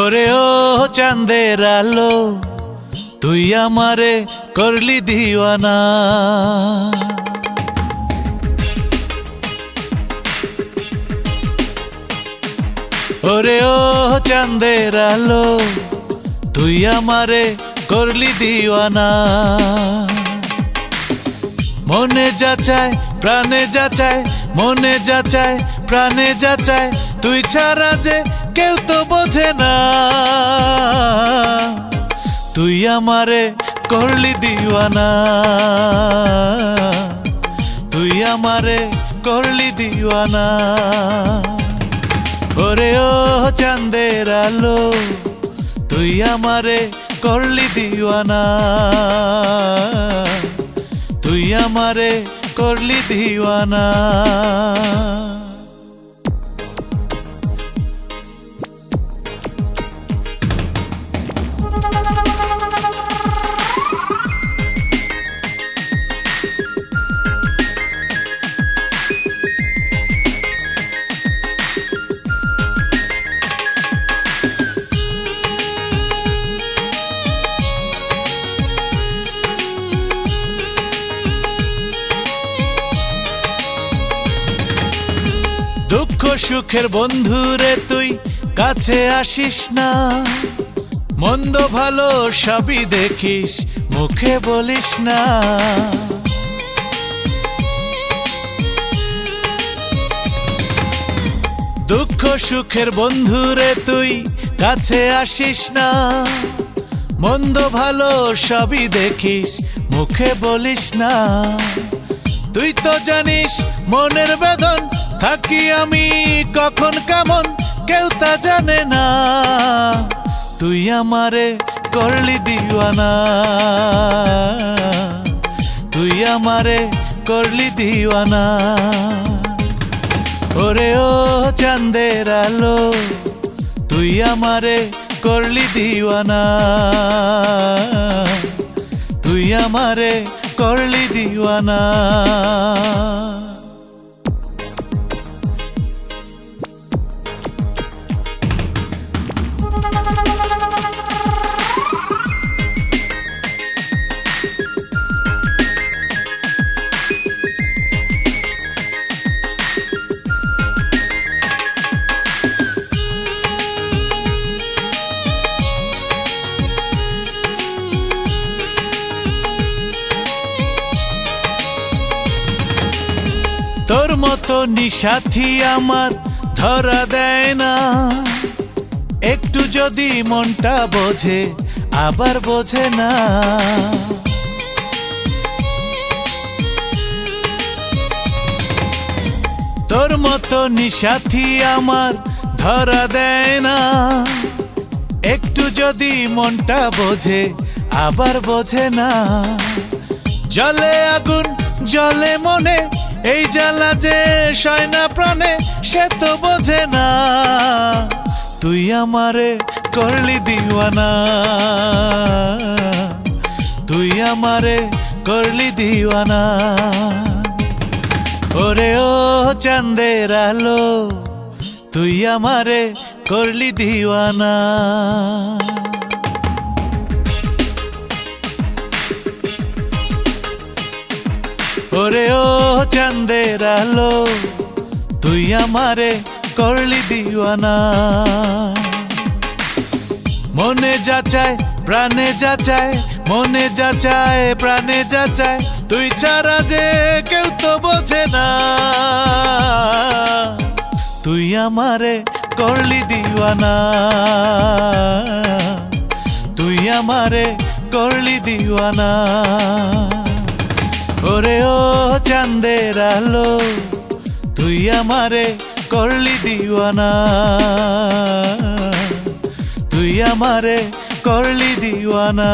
ওরে ও চাঁদের আলো তুই আমারে করলি দিওয়ানা। ওরে ও চাঁদের আলো তুই আমারে করলি দিওয়ানা। মনে যা চায় প্রাণে যা চায়, মনে যা চায় প্রাণে যা চায়, তুই ছাড়া যে কেউ তো বোঝে না। তুই আমারে করলি দিওয়ানা, তুই আমারে করলি দিওয়ানা। ওরে ও চাঁদের আলো তুই আমারে করলি দিওয়ানা, তুই আমারে করলি দিওয়ানা। দুঃখ সুখের বন্ধুরে তুই কাছে আসিস না, মন্দ ভালো সবই দেখিস মুখে বলিস না। দুঃখ সুখের বন্ধুরে তুই কাছে আসিস না, মন্দ ভালো সবই দেখিস মুখে বলিস না। তুই তো জানিস মনের বেদন থাকি আমি কখন কেমন কেউ তা জানে না। তুই আমারে করলি দিওয়ানা, তুই আমারে করলি দিওয়ানা। ওরে ও চাঁদের আলো তুই আমারে করলি দিওয়ানা, তুই আমারে করলি দিওয়ানা। তোর মতো নিসাথী আমার ধরা দেয় না, একটু যদি মনটা বোঝে আবার বোঝে না। তোর মতো নিসাথী আমার ধরা দেয় না, একটু যদি মনটা বোঝে আবার বোঝে না। জলে আগুন জলে মনে এই জ্বালা যে সয় না প্রাণে সে তো বোঝে না। তুই আমারে করলি দিওয়ানা, তুই আমারে করলি দিওয়ানা। ওরে ও চাঁদের আলো তুই আমারে করলি দিওয়ানা। ওরে ও চাঁদের আলো তুই আমারে করলি দিওয়ানা। মনে যা চায় প্রাণে যা চায়, মনে যা চায় প্রাণে যা চায়, তুই ছাড়া যে কেউ তো বোঝে না। তুই আমারে করলি দিওয়ানা, তুই আমারে করলি দিওয়ানা। ওরে ও চাঁদের আলো তুই আমারে করলি দিওয়ানা, তুই আমারে করলি দিওয়ানা।